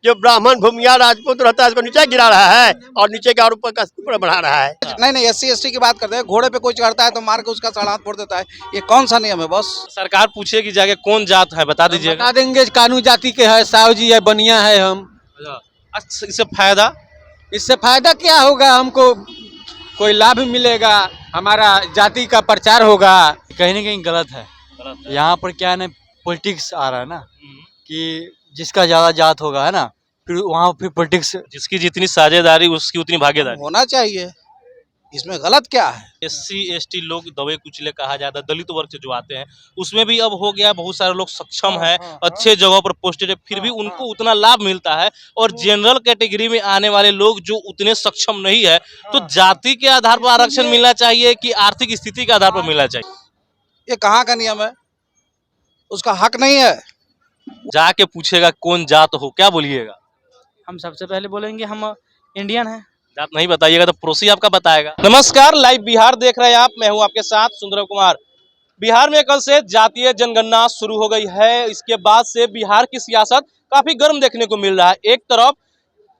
जो ब्राह्मण भूमिया राजपूत रहता है उसको नीचे गिरा रहा है और नीचे का ऊपर का ऊपर बढ़ा रहा है। नहीं SC ST की बात करते हैं। घोड़े पे कोई चढ़ता है तो मार के उसका सड़ हाथ फोड़ देता है। ये कौन सा नियम है बॉस? सरकार पूछेगी जाके कौन जात है बता दीजिएगा। बता देंगे कानू जाति के है, साहु जी है, बनिया है हम। अच्छा, इससे फायदा इससे फायदा क्या होगा? हमको कोई लाभ मिलेगा, हमारा जाति का प्रचार होगा। कहीं ना कहीं गलत है। यहाँ पर क्या है ना, पॉलिटिक्स आ रहा है ना कि जिसका ज्यादा जात होगा है ना, फिर वहाँ फिर पॉलिटिक्स। जिसकी जितनी साझेदारी उसकी उतनी भागीदारी होना चाहिए, इसमें गलत क्या है? SC ST लोग दबे कुचले कहा जाता है, दलित वर्ग से जो आते हैं उसमें भी अब हो गया, बहुत सारे लोग सक्षम है, अच्छे जगहों पर पोस्टेड है, फिर भी उनको उतना लाभ मिलता है। और जनरल कैटेगरी में आने वाले लोग जो उतने सक्षम नहीं है, तो जाति के आधार पर आरक्षण मिलना चाहिए कि आर्थिक स्थिति के आधार पर मिलना चाहिए? ये कहाँ का नियम है? उसका हक नहीं है। जाके पूछेगा कौन जात हो, क्या बोलिएगा? हम सबसे पहले बोलेंगे हम इंडियन हैं। जात नहीं बताइएगा तो पड़ोसी आपका बताएगा। नमस्कार, लाइव बिहार देख रहे हैं आप, मैं हूं आपके साथ सुंदर कुमार। बिहार में कल से जातीय जनगणना शुरू हो गई है। इसके बाद से बिहार की सियासत काफी गर्म देखने को मिल रहा है। एक तरफ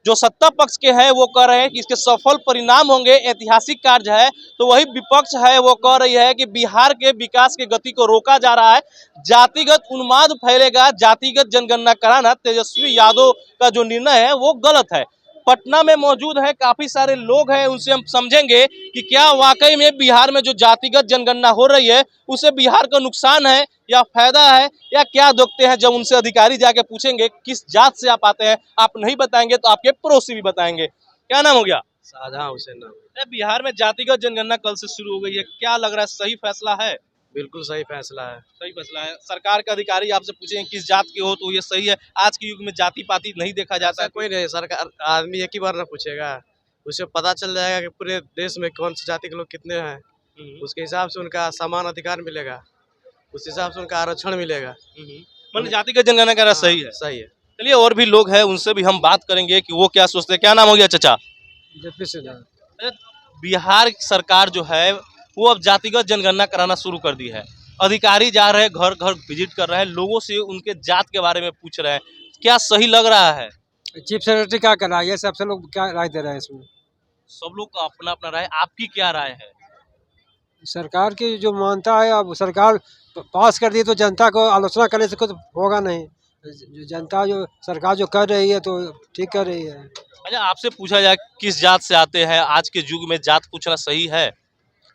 जो सत्ता पक्ष के हैं वो कह रहे हैं कि इसके सफल परिणाम होंगे, ऐतिहासिक कार्य है, तो वही विपक्ष है वो कह रही है कि बिहार के विकास के गति को रोका जा रहा है, जातिगत उन्माद फैलेगा, जातिगत जनगणना कराना तेजस्वी यादव का जो निर्णय है वो गलत है। पटना में मौजूद है, काफी सारे लोग हैं, उनसे हम समझेंगे कि क्या वाकई में बिहार में जो जातिगत जनगणना हो रही है उसे बिहार का नुकसान है या फायदा है, या क्या देखते हैं। जब उनसे अधिकारी जाके पूछेंगे किस जात से आप आते हैं, आप नहीं बताएंगे तो आपके पड़ोसी भी बताएंगे। क्या नाम हो गया? शाहजहां हुसैन नाम। बिहार में जातिगत जनगणना कल से शुरू हो गई है, क्या लग रहा है सही फैसला है? बिल्कुल सही फैसला है। सही फैसला है। सरकार के अधिकारी आपसे पूछेंगे किस जात के हो तो ये सही है। आज के युग में जाति पाति नहीं देखा जाता है। कोई नहीं, सरकार आदमी एक ही बार ना पूछेगा, उसे पता चल जाएगा कि पूरे देश में कौन सी जाति के लोग कितने हैं, उसके हिसाब से उनका समान अधिकार मिलेगा, उस हिसाब से उनका आरक्षण मिलेगा। मतलब जातिगत जनगणना करा सही है। सही है। चलिए, और भी लोग हैं, उनसे भी हम बात करेंगे कि वो क्या सोचते हैं। क्या नाम हो गया चाचा? बिहार सरकार जो है वो अब जातिगत जनगणना कराना शुरू कर दी है। अधिकारी जा रहे हैं, घर घर विजिट कर रहे हैं, लोगों से उनके जात के बारे में पूछ रहे हैं। क्या सही लग रहा है? चीफ सेक्रेटरी क्या कर रहा है? ये सबसे लोग क्या राय दे रहे हैं इसमें? सब लोग का अपना अपना राय, आपकी क्या राय है? सरकार की जो मानता है, अब सरकार पास कर दी तो जनता को आलोचना करने से कुछ होगा नहीं। जनता जो सरकार जो कर रही है तो ठीक कर रही है। अच्छा, आपसे पूछा जाए किस जात से आते हैं, आज के युग में जात पूछना सही है?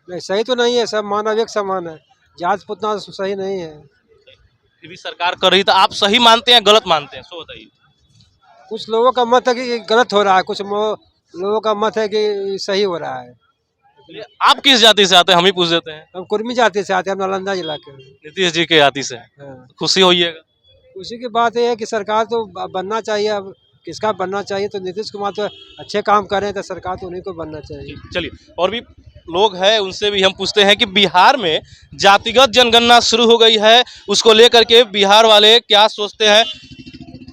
नहीं, सही तो नहीं है, सब मानव एक समान है, जात पूछना सही नहीं है। फिर भी सरकार कर रही, तो आप सही मानते हैं गलत मानते हैं, सो बताइए। कुछ लोगों का मत है कि गलत हो रहा है, कुछ लोगों का मत है कि सही हो रहा है। आप किस जाति से आते हैं, हम ही पूछ देते हैं। हम कुर्मी जाति से आते हैं, हम नालंदा जिला के। नीतीश जी के जाति से। हाँ। खुशी होइएगा। उसी की बात ये है कि सरकार तो बनना चाहिए। अब किसका बनना चाहिए? तो नीतीश कुमार तो अच्छे काम कर रहे हैं, तो सरकार तो उन्हीं को बनना चाहिए। चलिए, और भी लोग हैं, उनसे भी हम पूछते हैं कि बिहार में जातिगत जनगणना शुरू हो गई है, उसको लेकर के बिहार वाले क्या सोचते हैं।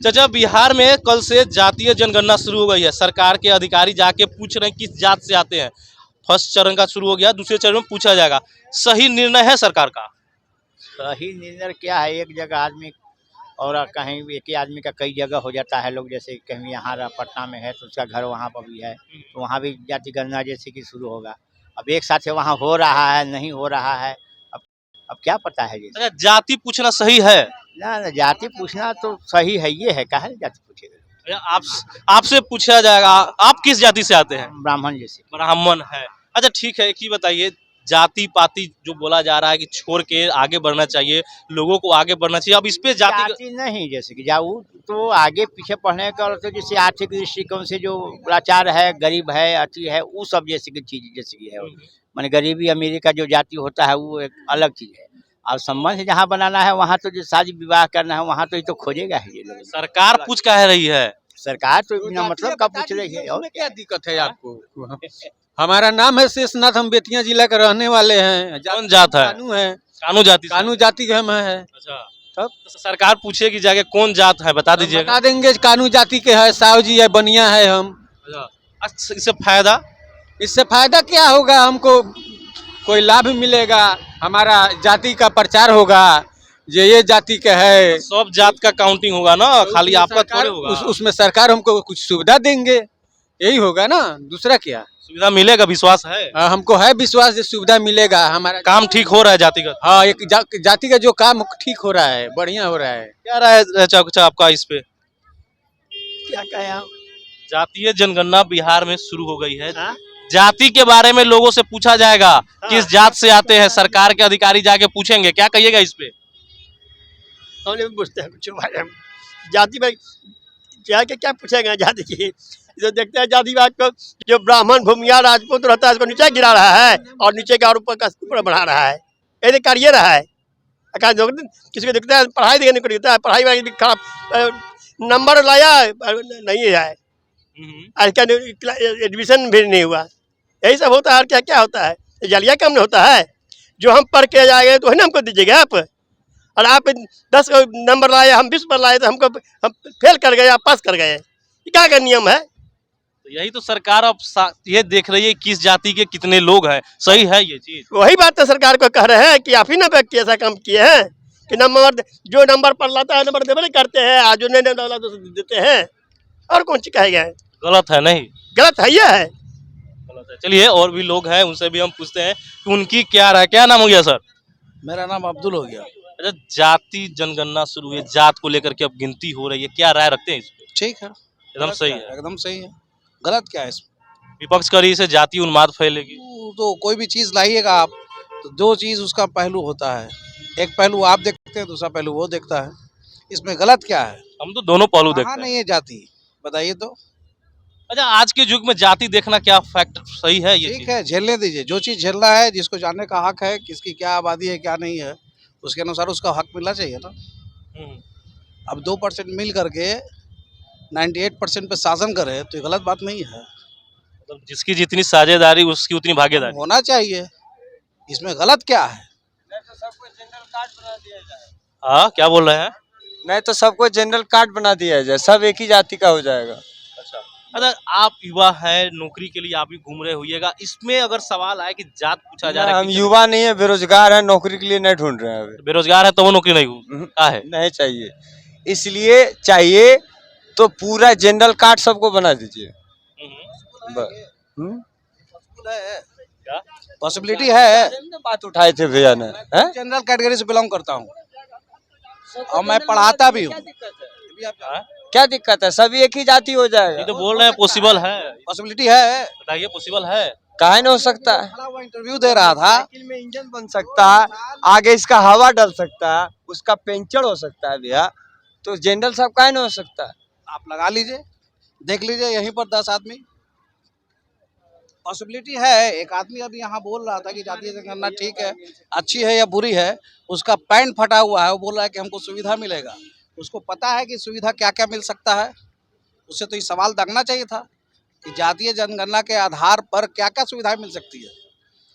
चाचा, बिहार में कल से जातीय जनगणना शुरू हो गई है, सरकार के अधिकारी जाके पूछ रहे हैं किस जात से आते हैं। फर्स्ट चरण का शुरू हो गया, दूसरे चरण में पूछा जाएगा। सही निर्णय है सरकार का? सही निर्णय क्या है, एक जगह आदमी और कहीं एक ही आदमी का कई जगह हो जाता है। लोग जैसे कहीं यहाँ पटना में है तो उसका घर वहाँ पर भी है, तो वहाँ भी जाति गणना जैसे कि शुरू होगा। अब एक साथ वहाँ हो रहा है नहीं हो रहा है, अब क्या पता है जी। अच्छा, जाति पूछना सही है? ना, जाति पूछना तो सही है, ये है काहे जाति पूछेगा। आपसे पूछा जाएगा आप किस जाति से आते हैं? ब्राह्मण जैसे। ब्राह्मण है। अच्छा ठीक है, एक ही बताइए, जाति पाति जो बोला जा रहा है कि छोड़ के आगे बढ़ना चाहिए, लोगों को आगे बढ़ना चाहिए, अब इस पे जाति नहीं, जैसे कि जाऊ तो आगे पीछे पढ़ने का तो जैसे आर्थिक दृष्टिकोण से जो लाचार है, गरीब है, अति है, वो सब जैसे की चीज जैसे की है। माने गरीबी अमीरी का जो जाति होता है वो एक अलग चीज है। और संबंध जहाँ बनाना है वहाँ तो जो शादी विवाह करना है वहाँ तो ये तो खोजेगा ही। सरकार पूछ कह रही है, सरकार तो बिना मतलब का पूछ रही है। और क्या दिक्कत है आपको? हमारा नाम है शेषनाथ, हम बेतिया जिला के रहने वाले हैं। कौन जात है? कानू है। कानू जाति? कानू जाति के हम है। अच्छा, तब सरकार पूछेगी जाके कौन जात है बता दीजिए। बता देंगे कानू जाति के है, साहु जी है, बनिया है हम। अच्छा, इससे फायदा? इससे फायदा क्या होगा? हमको कोई लाभ मिलेगा, हमारा जाति का प्रचार होगा, ये जाति का है। सब जात का काउंटिंग होगा ना, खाली आपका थोड़े होगा। उसमें सरकार हमको कुछ सुविधा देंगे, यही होगा ना, दूसरा क्या। सुविधा मिलेगा, विश्वास है? हमको है विश्वास जो सुविधा मिलेगा, हमारा काम ठीक हो रहा है जातिगत? हाँ, एक जाति का जो काम ठीक हो रहा है, बढ़िया हो रहा है। क्या राय है आपका इस पे? क्या कहें हम? जातीय जनगणना बिहार में शुरू हो गई है। जाति के बारे में लोगों से पूछा जाएगा, किस जात से आते हैं, सरकार के अधिकारी जाके पूछेंगे, क्या कहिएगा इस पे? हम नहीं पूछते हैं कुछ बारे में। जाति में जाके क्या पूछेंगे जाति की? जो देखते हैं जाति बात को, जो ब्राह्मण भूमिया राजपूत रहता है उसको नीचे गिरा रहा है और नीचे का ऊपर बढ़ा रहा है। ये कर ये रहा है। किसी को दिखता है पढ़ाई देखने को दिखता है, पढ़ाई में खराब नंबर लाया नहीं है, एडमिशन भी नहीं हुआ, यही सब होता है। और क्या क्या होता है? जलिया कम नहीं होता है। जो हम पढ़ के जाएंगे तो वही ना हमको दीजिएगा आप। और आप 10 नंबर लाए, हम 20 पर लाए तो हम फेल कर गए, आप पास कर गए। ये क्या का नियम है? तो यही तो सरकार अब ये देख रही है किस जाति के कितने लोग हैं। सही है ये चीज? वही बात तो सरकार को कह रहे हैं कि आप ही ना व्यक्ति ऐसा काम किए हैं कि नंबर जो नंबर पर लाता है नंबर देवे नहीं करते हैं, आज जो नहीं डाला तो देते हैं। और कौन सी कहेगा? गलत है नहीं? गलत है, ये है गलत है। चलिए और भी लोग हैं, उनसे भी हम पूछते हैं कि उनकी क्या राय। क्या नाम हो गया सर? मेरा नाम अब्दुल हो गया। अच्छा, जाति जनगणना शुरू हुई, जात को लेकर के अब गिनती हो रही है, क्या राय रखते हैं इस पे? ठीक है, एकदम सही है। एकदम सही है। गलत क्या है इसमें? विपक्ष करी इसे जाति उन्माद फैलेगी। तो कोई भी चीज लाइएगा आप, तो दो चीज उसका पहलू होता है। एक पहलू आप देखते हैं, दूसरा पहलू वो देखता है। इसमें गलत क्या है? हम तो दोनों पहलू देखते हैं। नहीं है जाति, बताइए तो। अच्छा, आज के युग में जाति देखना क्या फैक्ट सही है? ये ठीक है, झेलने दीजिए। जो चीज झेलना है, जिसको जानने का हक है, किसकी क्या आबादी है क्या नहीं है, उसके अनुसार उसका हक मिलना चाहिए ना। अब 2% मिल करके 98% पे शासन करे तो ये गलत बात नहीं है। मतलब जिसकी जितनी साझेदारी उसकी उतनी भागीदारी होना चाहिए। इसमें गलत क्या है? हाँ, क्या बोल रहे हैं? नहीं तो सबको जनरल कार्ड बना दिया जाए, सब एक ही जाति का हो जाएगा। अच्छा, अगर आप युवा है, नौकरी के लिए आप भी घूम रहे होइएगा, इसमें अगर सवाल आए कि जात पूछा जा रहा है, हम युवा नहीं है, बेरोजगार है, नौकरी के लिए नहीं ढूंढ रहे हैं अभी। बेरोजगार है तो वो नौकरी नहीं का है? नहीं चाहिए, इसलिए चाहिए तो पूरा जनरल कार्ड सबको बना दीजिए। पॉसिबिलिटी है। बात उठाए थे भैया ने। जनरल कैटेगरी से बिलोंग करता हूँ और मैं पढ़ाता भी हूँ। क्या दिक्कत है? सभी एक ही जाति हो जाएगा। ये तो बोल रहे हैं पॉसिबल है। पॉसिबिलिटी है, बताइए पॉसिबल है? काहे नहीं हो सकता है? वो इंटरव्यू दे रहा था। साइकिल में इंजन बन सकता है, आगे इसका हवा डल सकता है, उसका पेंचर हो सकता है भैया, तो जनरल सब काहे नहीं हो सकता है? आप लगा लीजिए, देख लीजिए यहीं पर 10 आदमी। पॉसिबिलिटी है। एक आदमी अभी यहाँ बोल रहा था कि जातीय जनगणना ठीक है, अच्छी है या बुरी है, उसका पैंट फटा हुआ है, वो बोल रहा है कि हमको सुविधा मिलेगा। उसको पता है कि सुविधा क्या क्या मिल सकता है। उससे तो ये सवाल दागना चाहिए था कि जातीय जनगणना के आधार पर क्या क्या सुविधाएं मिल सकती है।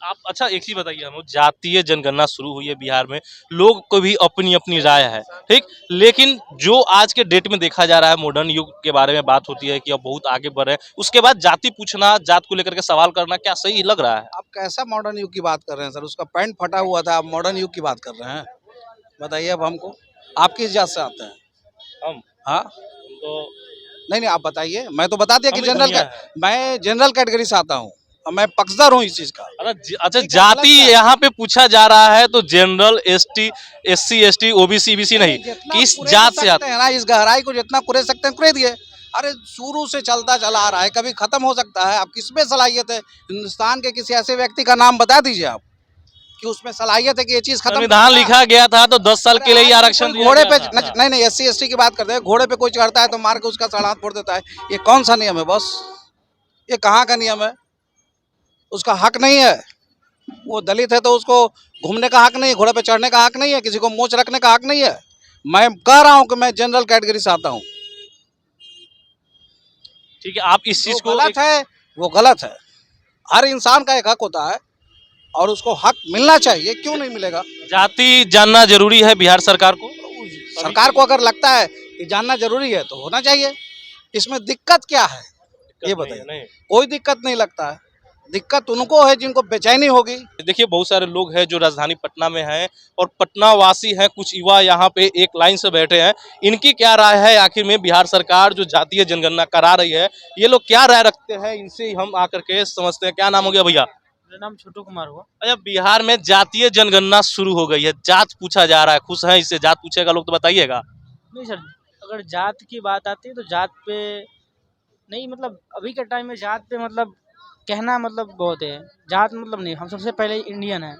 आप अच्छा एक चीज बताइए, हम जातीय जनगणना शुरू हुई है बिहार में, लोग को भी अपनी अपनी राय है, ठीक, लेकिन जो आज के डेट में देखा जा रहा है, मॉडर्न युग के बारे में बात होती है कि अब बहुत आगे बढ़ रहे हैं, उसके बाद जाति पूछना, जात को लेकर के सवाल करना क्या सही लग रहा है? आप कैसा मॉडर्न युग की बात कर रहे हैं सर? उसका पैंट फटा हुआ था, आप मॉडर्न युग की बात कर रहे हैं? बताइए अब हमको, आप किस जात से आते हैं? हम हाँ तो नहीं, आप बताइए। मैं तो बता दिया कि मैं जनरल कैटेगरी से आता हूँ और मैं पक्षधर हूँ इस चीज का। अच्छा, जाति यहाँ पे पूछा जा रहा है तो general, ST, SC ST OBC BC नहीं, किस जात से आते हैं ना? इस गहराई को जितना कुरेद सकते हैं कुरेदिए। अरे शुरू से चलता चला आ रहा है, कभी खत्म हो सकता है। आप किसमें सलाहियत है? हिंदुस्तान के किसी ऐसे व्यक्ति का नाम बता दीजिए आप कि उसमें सलाहियत है कि ये चीज खत्म। संविधान लिखा गया था तो 10 साल के लिए ही आरक्षण दिया घोड़े पे गया था। नहीं SC ST की बात करते हैं। घोड़े पे कोई चढ़ता है तो मार के उसका सड़ हाथ फोड़ देता है। ये कौन सा नियम है बॉस? ये कहाँ का नियम है? उसका हक नहीं है। वो दलित है तो उसको घूमने का हक नहीं, घोड़े पे चढ़ने का हक नहीं है, किसी को मोच रखने का हक नहीं है। मैं कह रहा हूँ कि मैं जनरल कैटेगरी से आता हूँ। ठीक है, आप इस चीज को गलत है, वो गलत है। हर इंसान का एक हक होता है और उसको हक मिलना चाहिए। क्यों नहीं मिलेगा? जाति जानना जरूरी है बिहार सरकार को? सरकार को अगर लगता है कि जानना जरूरी है तो होना चाहिए। इसमें दिक्कत क्या है ये बताइए। नहीं, कोई दिक्कत नहीं लगता है। दिक्कत उनको है जिनको बेचैनी होगी। देखिए बहुत सारे लोग हैं जो राजधानी पटना में हैं और पटना वासी हैं, कुछ युवा यहाँ पे एक लाइन से बैठे हैं। इनकी क्या राय है आखिर में बिहार सरकार जो जातीय जनगणना करा रही है, ये लोग क्या राय रखते हैं, इनसे ही हम आकर के समझते हैं। क्या नाम हो गया भैया? मेरा नाम छोटू कुमार हुआ। अच्छा, बिहार में जातीय जनगणना शुरू हो गई है, जात पूछा जा रहा है, खुश है इससे? जात पूछेगा लोग तो बताइएगा। नहीं सर, अगर जात की बात आती है तो जात पे नहीं, मतलब अभी के टाइम में जात पे मतलब कहना मतलब बहुत है। जात मतलब नहीं, हम सबसे पहले इंडियन है,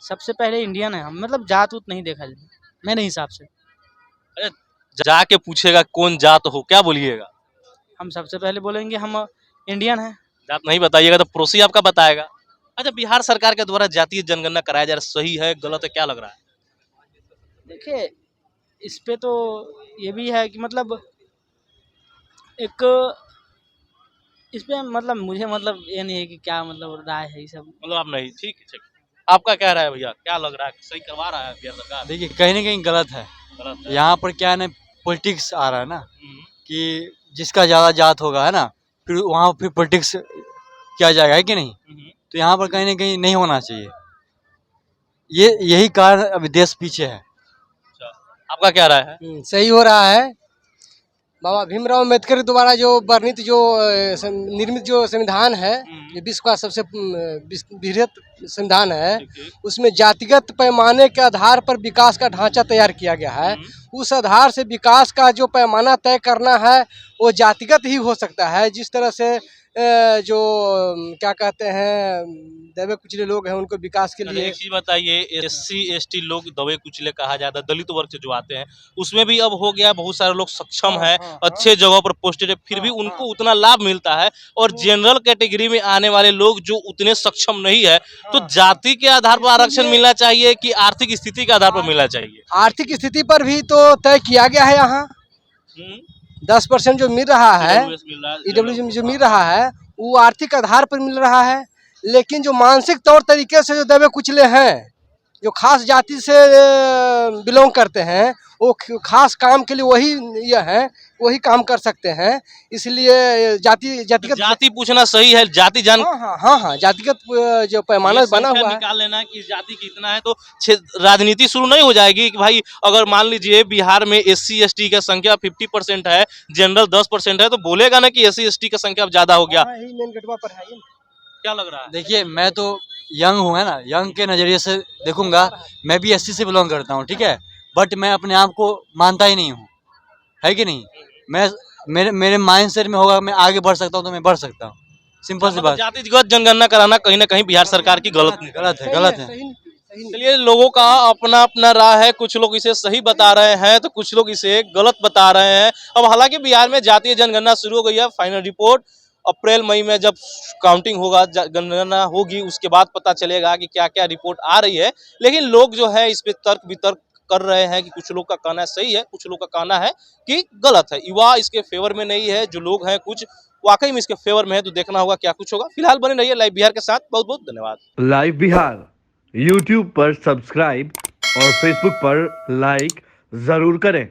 सबसे पहले इंडियन है हम, मतलब जात उत नहीं देखा जाए मेरे हिसाब से। जाके पूछेगा कौन जात हो, क्या बोलिएगा? हम सबसे पहले बोलेंगे हम इंडियन है। जात नहीं बताइएगा तो पड़ोसी आपका बताएगा। अच्छा, बिहार सरकार के द्वारा जातीय जनगणना कराया जा रहा है, सही है गलत है, क्या लग रहा है? देखिए इस पे तो ये भी है कि मतलब एक इस पे मतलब मुझे मतलब ये नहीं है कि क्या मतलब राय है ये सब। मतलब आप नहीं, ठीक है, ठीक। आपका क्या राय है भैया, क्या लग रहा है, सही करवा रहा है बिहार सरकार? देखिए कहीं ना कहीं गलत है। गलत है। यहाँ पर क्या है ना, पॉलिटिक्स आ रहा है ना, कि जिसका ज़्यादा जात होगा है ना, फिर वहाँ फिर पॉलिटिक्स किया जाएगा, है कि नहीं? तो यहाँ पर कहीं ना कहीं नहीं होना चाहिए। यही कारण अभी देश पीछे है। आपका क्या राय है? सही हो रहा है। बाबा भीमराव अम्बेडकर द्वारा जो वर्णित जो निर्मित जो संविधान है, ये विश्व का सबसे बृहत संविधान है, उसमें जातिगत पैमाने के आधार पर विकास का ढांचा तैयार किया गया है। उस आधार से विकास का जो पैमाना तय करना है वो जातिगत ही हो सकता है। जिस तरह से जो क्या कहते हैं दबे कुचले लोग हैं उनको विकास के लिए। एक चीज बताइए, SC ST लोग दबे कुचले कहा जाता है, दलित वर्ग से जो आते हैं उसमें भी अब हो गया, बहुत सारे लोग सक्षम है, अच्छे जगहों पर पोस्टेड है, फिर भी उनको उतना लाभ मिलता है। और जनरल कैटेगरी में आने वाले लोग जो उतने सक्षम नहीं है, तो जाति के आधार पर आरक्षण मिलना चाहिए कि आर्थिक स्थिति के आधार पर मिलना चाहिए? आर्थिक स्थिति पर भी तो तय किया गया है। यहाँ 10% जो मिल रहा है, EWS जो मिल रहा है वो आर्थिक आधार पर मिल रहा है। लेकिन जो मानसिक तौर तरीके से जो दबे कुचले हैं, जो खास जाति से बिलोंग करते हैं, वो खास काम के लिए वही ये है, वही काम कर सकते हैं। इसलिए जाति पूछना सही है, जाति जान। हाँ, जातिगत जो पैमाना बना हुआ है, निकाल लेना कि जाति कितना है, तो राजनीति शुरू नहीं हो जाएगी कि भाई अगर मान लीजिए बिहार में SC ST की संख्या 50% है, जनरल 10% है, तो बोलेगा ना कि SC ST की संख्या ज्यादा हो गया। क्या लग रहा है? देखिए मैं तो यंग हूँ है ना, यंग के नज़रिए से देखूंगा। मैं भी SC से बिलोंग करता हूँ, ठीक है, बट मैं अपने आप को मानता ही नहीं हूँ, है कि नहीं? मैं मेरे माइंडसेट में होगा मैं आगे बढ़ सकता हूँ तो मैं बढ़ सकता हूँ, सिंपल सी बात। जातिगत जनगणना कराना कहीं ना कहीं बिहार सरकार की गलत है। चलिए, लोगों का अपना अपना राय है, कुछ लोग इसे सही बता रहे हैं तो कुछ लोग इसे गलत बता रहे हैं। अब हालांकि बिहार में जातीय जनगणना शुरू हो गई है, फाइनल रिपोर्ट अप्रैल मई में जब काउंटिंग होगा, जनगणना होगी, उसके बाद पता चलेगा कि क्या क्या रिपोर्ट आ रही है। लेकिन लोग जो है इस पे तर्क वितर्क कर रहे हैं कि कुछ लोग का कहना सही है, कुछ लोग का कहना है कि गलत है। युवा इसके फेवर में नहीं है, जो लोग हैं कुछ वाकई में इसके फेवर में है, तो देखना होगा क्या कुछ होगा। फिलहाल बने रहिए लाइव बिहार के साथ। बहुत बहुत धन्यवाद। लाइव बिहार YouTube पर सब्सक्राइब और Facebook पर लाइक जरूर करें।